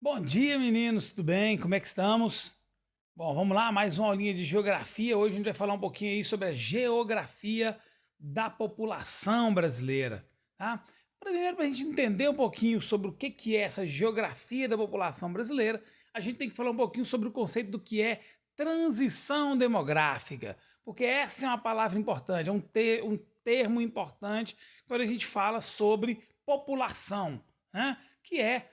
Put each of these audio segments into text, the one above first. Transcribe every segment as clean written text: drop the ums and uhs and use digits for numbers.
Bom dia, meninos, tudo bem? Como é que estamos? Bom, vamos lá, mais uma aulinha de geografia. Hoje a gente vai falar um pouquinho aí sobre a geografia da população brasileira, tá? Primeiro, para a gente entender um pouquinho sobre o que é essa geografia da população brasileira, a gente tem que falar um pouquinho sobre o conceito do que é transição demográfica, porque essa é uma palavra importante, um termo importante quando a gente fala sobre população, né? Que é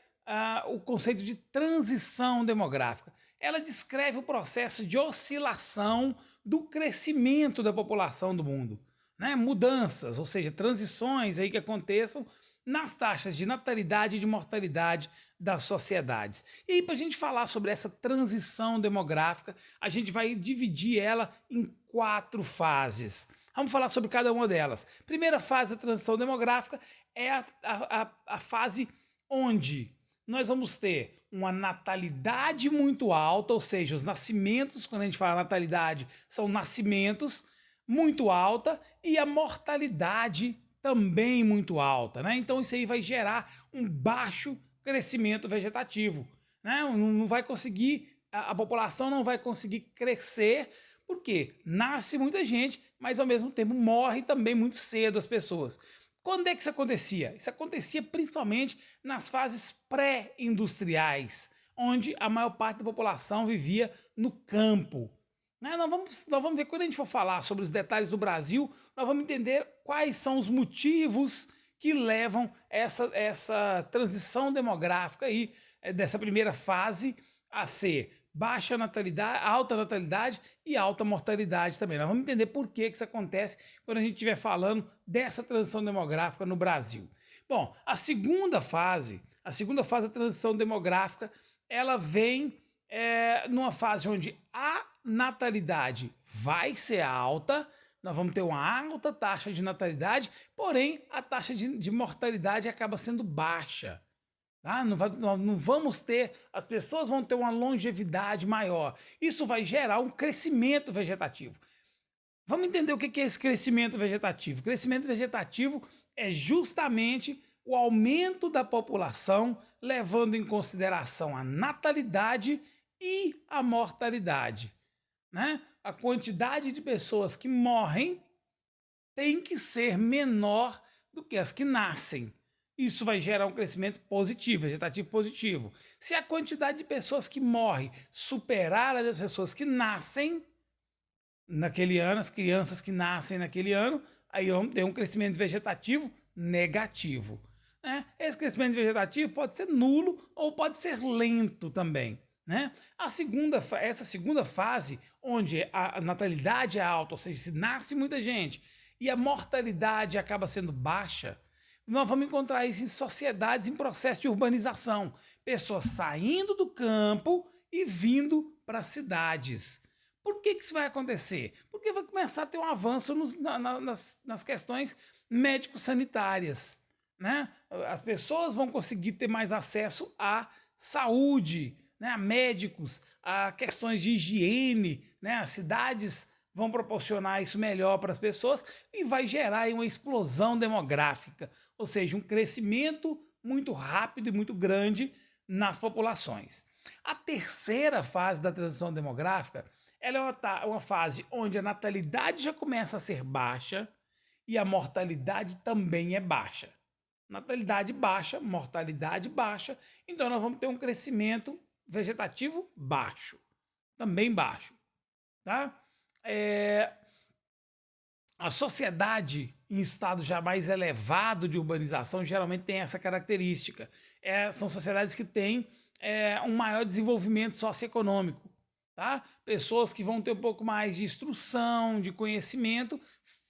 o conceito de transição demográfica. Ela descreve o processo de oscilação do crescimento da população do mundo, né? Mudanças, ou seja, transições aí que aconteçam nas taxas de natalidade e de mortalidade das sociedades. E aí, para a gente falar sobre essa transição demográfica, a gente vai dividir ela em 4 fases. Vamos falar sobre cada uma delas. Primeira fase da transição demográfica é a fase onde nós vamos ter uma natalidade muito alta, ou seja, os nascimentos, quando a gente fala natalidade, são nascimentos muito alta e a mortalidade também muito alta, né? Então isso aí vai gerar um baixo crescimento vegetativo, né? Não vai conseguir, a população não vai conseguir crescer, porque nasce muita gente, mas ao mesmo tempo morre também muito cedo as pessoas. Quando é que isso acontecia? Isso acontecia principalmente nas fases pré-industriais, onde a maior parte da população vivia no campo. Né? Nós vamos ver, quando a gente for falar sobre os detalhes do Brasil, nós vamos entender quais são os motivos que levam essa transição demográfica aí, dessa primeira fase a ser baixa natalidade, alta natalidade e alta mortalidade também. Nós vamos entender por que isso acontece quando a gente estiver falando dessa transição demográfica no Brasil. Bom, a segunda fase da transição demográfica, ela vem numa fase onde a natalidade vai ser alta, nós vamos ter uma alta taxa de natalidade, porém a taxa de mortalidade acaba sendo baixa. Ah, não vamos ter, as pessoas vão ter uma longevidade maior. Isso vai gerar um crescimento vegetativo. Vamos entender o que é esse crescimento vegetativo. O crescimento vegetativo é justamente o aumento da população, levando em consideração a natalidade e a mortalidade, né? A quantidade de pessoas que morrem tem que ser menor do que as que nascem. Isso vai gerar um crescimento positivo, vegetativo positivo. Se a quantidade de pessoas que morrem superar a das pessoas que nascem naquele ano, as crianças que nascem naquele ano, aí vamos ter um crescimento vegetativo negativo. Né? Esse crescimento vegetativo pode ser nulo ou pode ser lento também. Né? Essa segunda fase, onde a natalidade é alta, ou seja, se nasce muita gente e a mortalidade acaba sendo baixa, nós vamos encontrar isso em sociedades em processo de urbanização. Pessoas saindo do campo e vindo para as cidades. Por que isso vai acontecer? Porque vai começar a ter um avanço nas questões médico-sanitárias. Né? As pessoas vão conseguir ter mais acesso à saúde, né? A médicos, a questões de higiene. Né? As cidades vão proporcionar isso melhor para as pessoas e vai gerar aí uma explosão demográfica, ou seja, um crescimento muito rápido e muito grande nas populações. A terceira fase da transição demográfica, ela é uma fase onde a natalidade já começa a ser baixa e a mortalidade também é baixa. Natalidade baixa, mortalidade baixa, então nós vamos ter um crescimento vegetativo baixo, também baixo, tá? A sociedade em estado já mais elevado de urbanização geralmente tem essa característica. São sociedades que têm um maior desenvolvimento socioeconômico. Tá? Pessoas que vão ter um pouco mais de instrução, de conhecimento,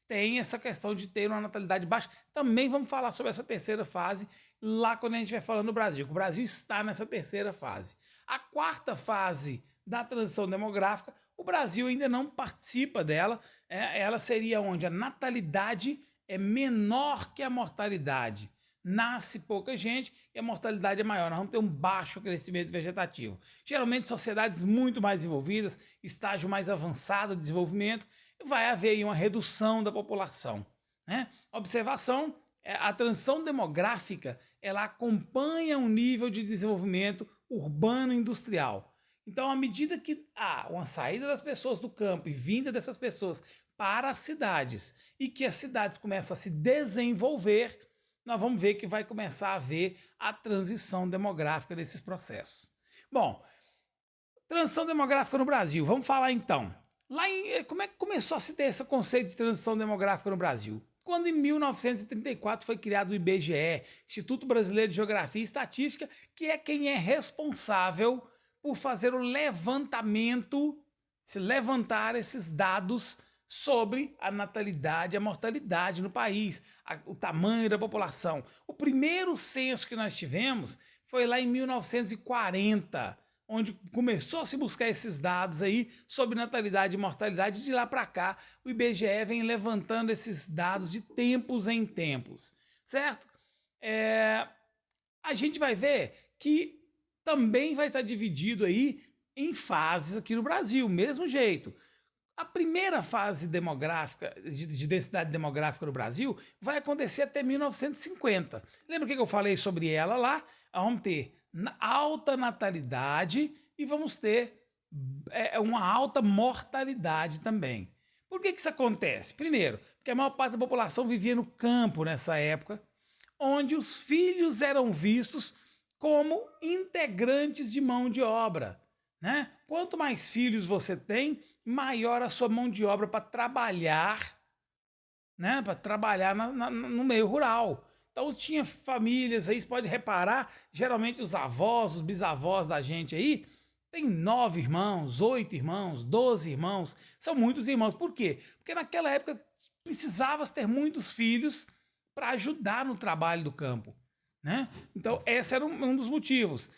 têm essa questão de ter uma natalidade baixa. Também vamos falar sobre essa terceira fase lá quando a gente vai falando do Brasil, que o Brasil está nessa terceira fase. A quarta fase da transição demográfica, o Brasil ainda não participa dela. Ela seria onde a natalidade é menor que a mortalidade. Nasce pouca gente e a mortalidade é maior. Nós vamos ter um baixo crescimento vegetativo. Geralmente, sociedades muito mais desenvolvidas, estágio mais avançado de desenvolvimento, vai haver aí uma redução da população. Né? A observação A transição demográfica, ela acompanha um nível de desenvolvimento urbano industrial. Então, à medida que há uma saída das pessoas do campo e vinda dessas pessoas para as cidades e que as cidades começam a se desenvolver, nós vamos ver que vai começar a haver a transição demográfica desses processos. Bom, transição demográfica no Brasil, vamos falar então. Como é que começou a se ter esse conceito de transição demográfica no Brasil? Quando em 1934 foi criado o IBGE, Instituto Brasileiro de Geografia e Estatística, que é quem é responsável por fazer o levantamento, se levantar esses dados sobre a natalidade e a mortalidade no país, o tamanho da população. O primeiro censo que nós tivemos foi lá em 1940, onde começou a se buscar esses dados aí sobre natalidade e mortalidade. De lá para cá, o IBGE vem levantando esses dados de tempos em tempos, certo? A gente vai ver que também vai estar dividido aí em fases aqui no Brasil, mesmo jeito. A primeira fase demográfica, de densidade demográfica no Brasil, vai acontecer até 1950. Lembra o que eu falei sobre ela lá? Vamos ter alta natalidade e vamos ter uma alta mortalidade também. Por que isso acontece? Primeiro, porque a maior parte da população vivia no campo nessa época, onde os filhos eram vistos como integrantes de mão de obra, né? Quanto mais filhos você tem, maior a sua mão de obra para trabalhar, né? Para trabalhar no meio rural. Então tinha famílias aí, você pode reparar, geralmente os avós, os bisavós da gente aí, tem 9 irmãos, 8 irmãos, 12 irmãos, são muitos irmãos. Por quê? Porque naquela época precisava ter muitos filhos para ajudar no trabalho do campo, né? Então esse era um dos motivos.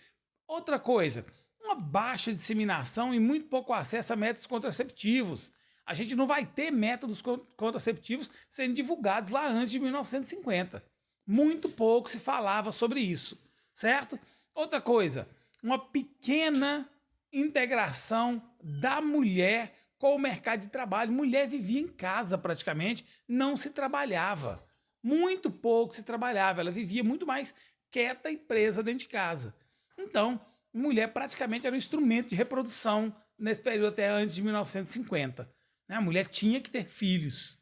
Outra coisa, uma baixa disseminação e muito pouco acesso a métodos contraceptivos. A gente não vai ter métodos contraceptivos sendo divulgados lá antes de 1950. Muito pouco se falava sobre isso, certo? Outra coisa, uma pequena integração da mulher com o mercado de trabalho. Mulher vivia em casa praticamente, não se trabalhava. Muito pouco se trabalhava, ela vivia muito mais quieta e presa dentro de casa. Então, mulher praticamente era um instrumento de reprodução nesse período até antes de 1950. Né? A mulher tinha que ter filhos.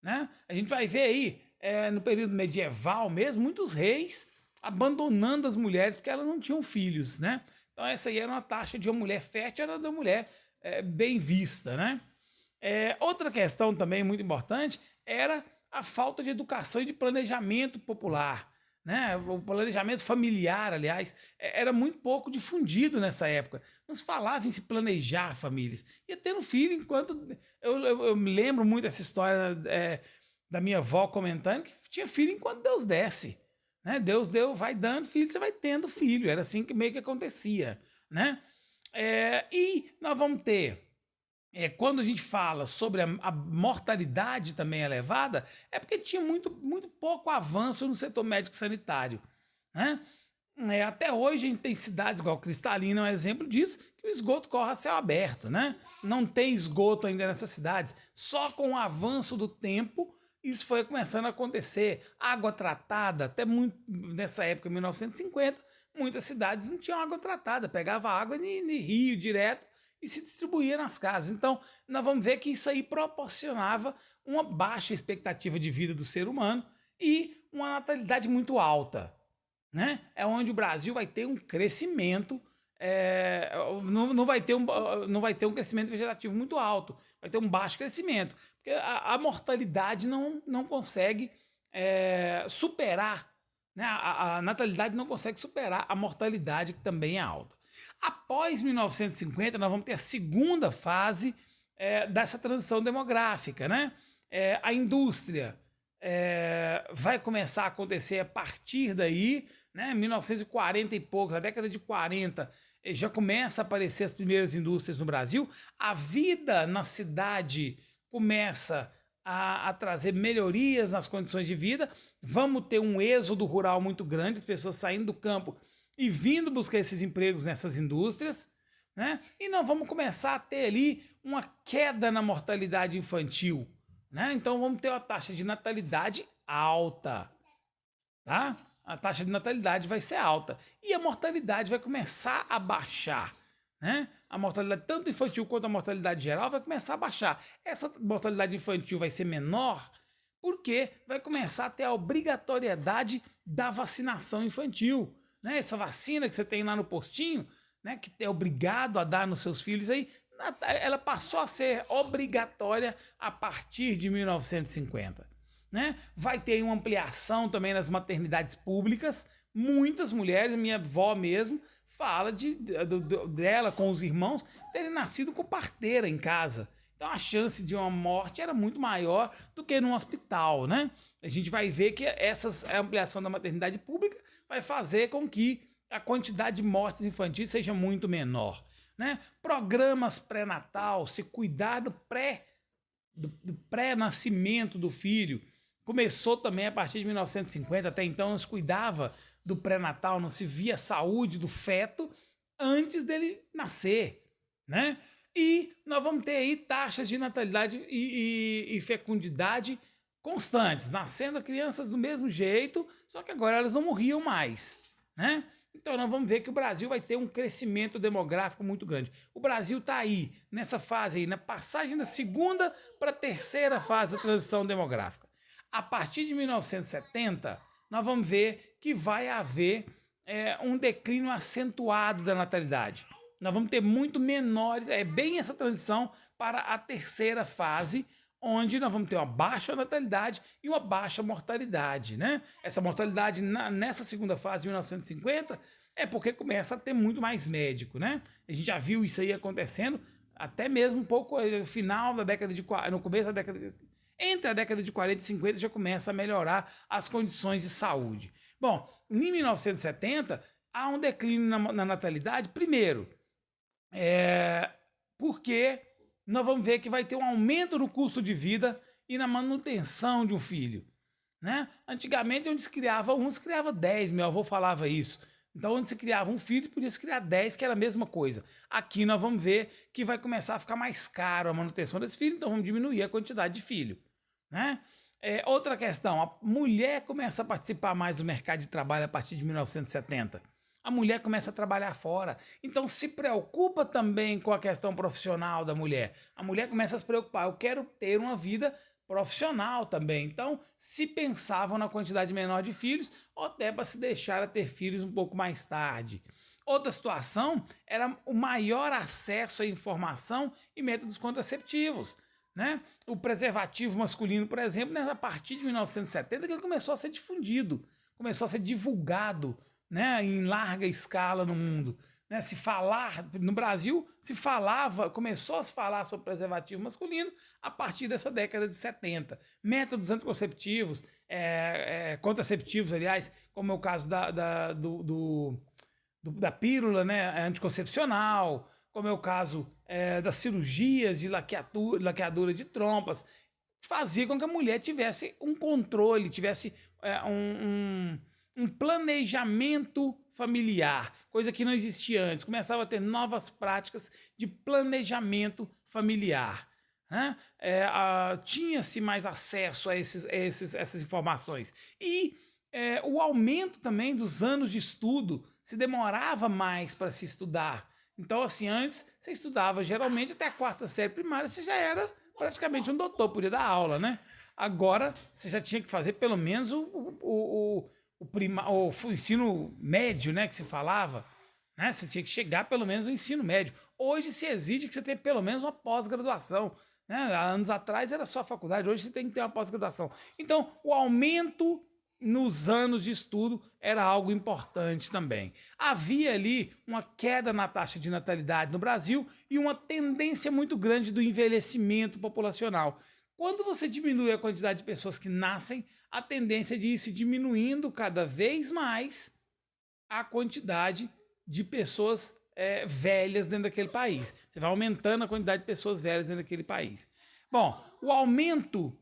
Né? A gente vai ver aí, no período medieval mesmo, muitos reis abandonando as mulheres porque elas não tinham filhos. Né? Então essa aí era uma taxa de uma mulher fértil, era da mulher bem vista. Né? Outra questão também muito importante era a falta de educação e de planejamento popular. Né? O planejamento familiar, aliás, era muito pouco difundido nessa época. Não se falava em se planejar famílias. Ia tendo filho enquanto... Eu me lembro muito dessa história da minha avó comentando que tinha filho enquanto Deus desce. Né? Deus vai dando filho, você vai tendo filho. Era assim que meio que acontecia. Né? E nós vamos ter... quando a gente fala sobre a mortalidade também elevada, é porque tinha muito pouco avanço no setor médico sanitário. Né? Até hoje a gente tem cidades, igual Cristalina é um exemplo disso, que o esgoto corre a céu aberto. Né? Não tem esgoto ainda nessas cidades. Só com o avanço do tempo, isso foi começando a acontecer. Água tratada, até muito, nessa época, 1950, muitas cidades não tinham água tratada, pegava água de rio direto, e se distribuía nas casas. Então, nós vamos ver que isso aí proporcionava uma baixa expectativa de vida do ser humano e uma natalidade muito alta. Né? É onde o Brasil vai ter um crescimento, não vai ter um crescimento vegetativo muito alto, vai ter um baixo crescimento, porque a mortalidade não consegue superar, né? A natalidade não consegue superar a mortalidade, que também é alta. Após 1950, nós vamos ter a segunda fase dessa transição demográfica. Né? A indústria vai começar a acontecer a partir daí, né? 1940 e poucos, na década de 40, já começa a aparecer as primeiras indústrias no Brasil. A vida na cidade começa a trazer melhorias nas condições de vida. Vamos ter um êxodo rural muito grande, as pessoas saindo do campo e vindo buscar esses empregos nessas indústrias, né? E nós vamos começar a ter ali uma queda na mortalidade infantil, né? Então vamos ter uma taxa de natalidade alta, tá? A taxa de natalidade vai ser alta e a mortalidade vai começar a baixar, né? A mortalidade tanto infantil quanto a mortalidade geral vai começar a baixar. Essa mortalidade infantil vai ser menor porque vai começar a ter a obrigatoriedade da vacinação infantil, né? Essa vacina que você tem lá no postinho, né, que é obrigado a dar nos seus filhos aí, ela passou a ser obrigatória a partir de 1950. Né? Vai ter uma ampliação também nas maternidades públicas. Muitas mulheres, minha avó mesmo, fala dela com os irmãos terem nascido com parteira em casa. Então a chance de uma morte era muito maior do que num hospital, né? A gente vai ver que a ampliação da maternidade pública vai fazer com que a quantidade de mortes infantis seja muito menor, né? Programas pré-natal, se cuidar do pré-nascimento do filho. Começou também a partir de 1950, até então não se cuidava do pré-natal, não se via a saúde do feto antes dele nascer, né? E nós vamos ter aí taxas de natalidade e fecundidade constantes, nascendo crianças do mesmo jeito, só que agora elas não morriam mais, né? Então nós vamos ver que o Brasil vai ter um crescimento demográfico muito grande. O Brasil está aí, nessa fase aí, na passagem da segunda para a terceira fase da transição demográfica. A partir de 1970, nós vamos ver que vai haver um declínio acentuado da natalidade. Nós vamos ter muito menores, bem essa transição para a terceira fase, onde nós vamos ter uma baixa natalidade e uma baixa mortalidade, né? Essa mortalidade nessa segunda fase, 1950, é porque começa a ter muito mais médico, né? A gente já viu isso aí acontecendo até mesmo um pouco no final da década de 40, no começo da década de, entre a década de 40 e 50 já começa a melhorar as condições de saúde. Bom, em 1970 há um declínio na natalidade, primeiro, porque nós vamos ver que vai ter um aumento no custo de vida e na manutenção de um filho, né? Antigamente, onde se criava um, se criava 10, meu avô falava isso. Então, onde se criava um filho, podia se criar 10, que era a mesma coisa. Aqui nós vamos ver que vai começar a ficar mais caro a manutenção desse filho, então vamos diminuir a quantidade de filho, né? Outra questão, a mulher começa a participar mais do mercado de trabalho a partir de 1970. A mulher começa a trabalhar fora. Então se preocupa também com a questão profissional da mulher. A mulher começa a se preocupar, eu quero ter uma vida profissional também. Então se pensavam na quantidade menor de filhos, ou até para se deixar a ter filhos um pouco mais tarde. Outra situação era o maior acesso à informação e métodos contraceptivos, né? O preservativo masculino, por exemplo, né, a partir de 1970 que ele começou a ser difundido, começou a ser divulgado, né, em larga escala no mundo, né? Se falar no Brasil, começou a se falar sobre preservativo masculino a partir dessa década de 70. Métodos anticonceptivos, contraceptivos, aliás, como é o caso da pílula, né, anticoncepcional, como é o caso das cirurgias de laqueadura de trompas, fazia com que a mulher tivesse um controle, tivesse um planejamento familiar, coisa que não existia antes. Começava a ter novas práticas de planejamento familiar, né? Tinha-se mais acesso a essas informações. E o aumento também dos anos de estudo, se demorava mais para se estudar. Então, assim, antes você estudava geralmente até a quarta série primária, você já era praticamente um doutor, podia dar aula, né? Agora você já tinha que fazer pelo menos o ensino médio, né, que se falava, né? Você tinha que chegar pelo menos no ensino médio. Hoje se exige que você tenha pelo menos uma pós-graduação, né? Há anos atrás era só a faculdade, hoje você tem que ter uma pós-graduação. Então, o aumento nos anos de estudo era algo importante também. Havia ali uma queda na taxa de natalidade no Brasil e uma tendência muito grande do envelhecimento populacional. Quando você diminui a quantidade de pessoas que nascem, a tendência é de ir se diminuindo cada vez mais a quantidade de pessoas velhas dentro daquele país. Você vai aumentando a quantidade de pessoas velhas dentro daquele país. Bom, o aumento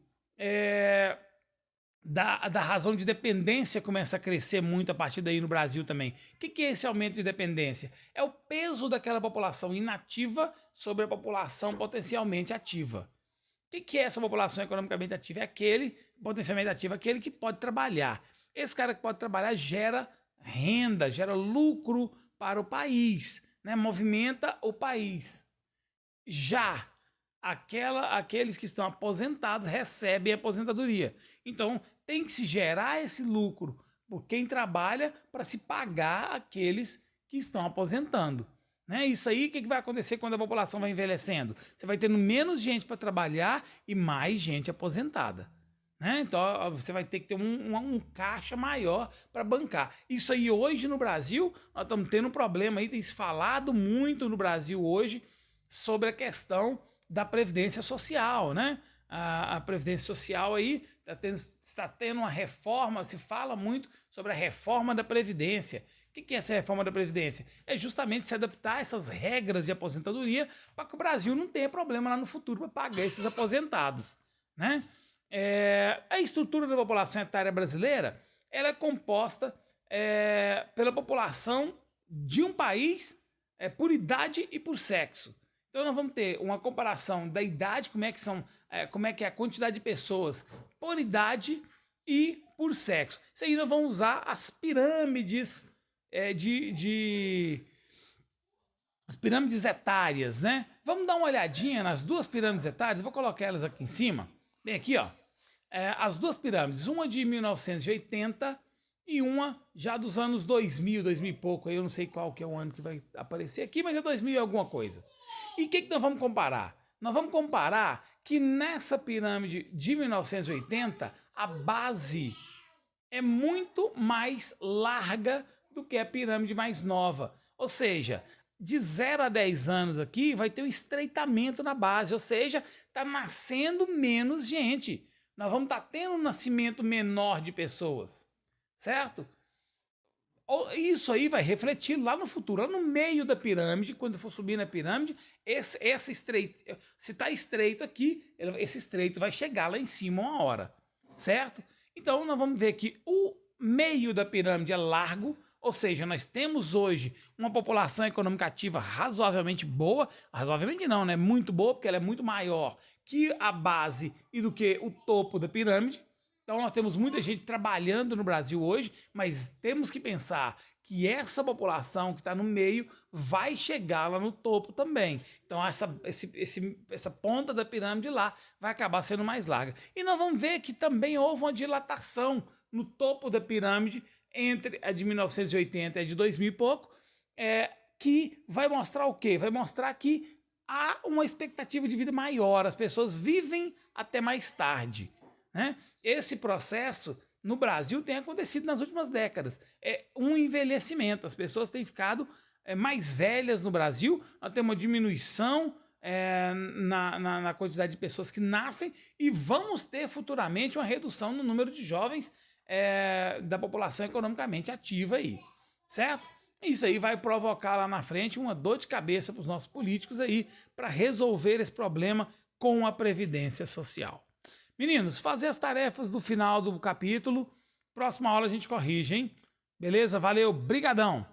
da razão de dependência começa a crescer muito a partir daí no Brasil também. O que é esse aumento de dependência? É o peso daquela população inativa sobre a população potencialmente ativa. O que é essa população economicamente ativa? É aquele, potencialmente ativo, aquele que pode trabalhar. esse cara que pode trabalhar gera renda, gera lucro para o país, né? Movimenta o país. Já aqueles que estão aposentados recebem aposentadoria. Então, tem que se gerar esse lucro por quem trabalha para se pagar aqueles que estão aposentando. Né? Isso aí, o que vai acontecer quando a população vai envelhecendo? Você vai tendo menos gente para trabalhar e mais gente aposentada. Né? Então, você vai ter que ter um caixa maior para bancar. Isso aí, hoje no Brasil, nós estamos tendo um problema aí, tem se falado muito no Brasil hoje sobre a questão da Previdência Social, né? A Previdência Social aí está tendo uma reforma, se fala muito sobre a reforma da Previdência. O que é essa reforma da Previdência? É justamente se adaptar a essas regras de aposentadoria para que o Brasil não tenha problema lá no futuro para pagar esses aposentados, né? A estrutura da população etária brasileira, ela é composta pela população de um país por idade e por sexo. Então nós vamos ter uma comparação da idade, como é que é a quantidade de pessoas por idade e por sexo. Isso aí nós vamos usar as pirâmides as pirâmides etárias, né? Vamos dar uma olhadinha nas duas pirâmides etárias, vou colocar elas aqui em cima. Bem aqui, ó. As duas pirâmides, uma de 1980 e uma já dos anos 2000, 2000 e pouco, eu não sei qual que é o ano que vai aparecer aqui, mas é 2000 e alguma coisa. E o que nós vamos comparar? Nós vamos comparar que nessa pirâmide de 1980, a base é muito mais larga do que a pirâmide mais nova. Ou seja, de 0 a 10 anos aqui vai ter um estreitamento na base, ou seja, está nascendo menos gente. Nós vamos estar tendo um nascimento menor de pessoas, certo? Isso aí vai refletir lá no futuro, lá no meio da pirâmide, quando for subir na pirâmide, esse estreito, se está estreito aqui, esse estreito vai chegar lá em cima uma hora, certo? Então nós vamos ver que o meio da pirâmide é largo, ou seja, nós temos hoje uma população econômica ativa razoavelmente boa, razoavelmente não, né? Muito boa, porque ela é muito maior que a base e do que o topo da pirâmide. Então nós temos muita gente trabalhando no Brasil hoje, mas temos que pensar que essa população que está no meio vai chegar lá no topo também. Então essa ponta da pirâmide lá vai acabar sendo mais larga. E nós vamos ver que também houve uma dilatação no topo da pirâmide entre a de 1980 e a de 2000 e pouco, que vai mostrar o quê? Vai mostrar que há uma expectativa de vida maior, as pessoas vivem até mais tarde. Né? Esse processo no Brasil tem acontecido nas últimas décadas. É um envelhecimento, as pessoas têm ficado mais velhas no Brasil, nós temos uma diminuição na quantidade de pessoas que nascem e vamos ter futuramente uma redução no número de jovens da população economicamente ativa aí, certo? Isso aí vai provocar lá na frente uma dor de cabeça para os nossos políticos aí para resolver esse problema com a Previdência Social. Meninos, fazer as tarefas do final do capítulo. Próxima aula a gente corrige, hein? Beleza? Valeu, brigadão!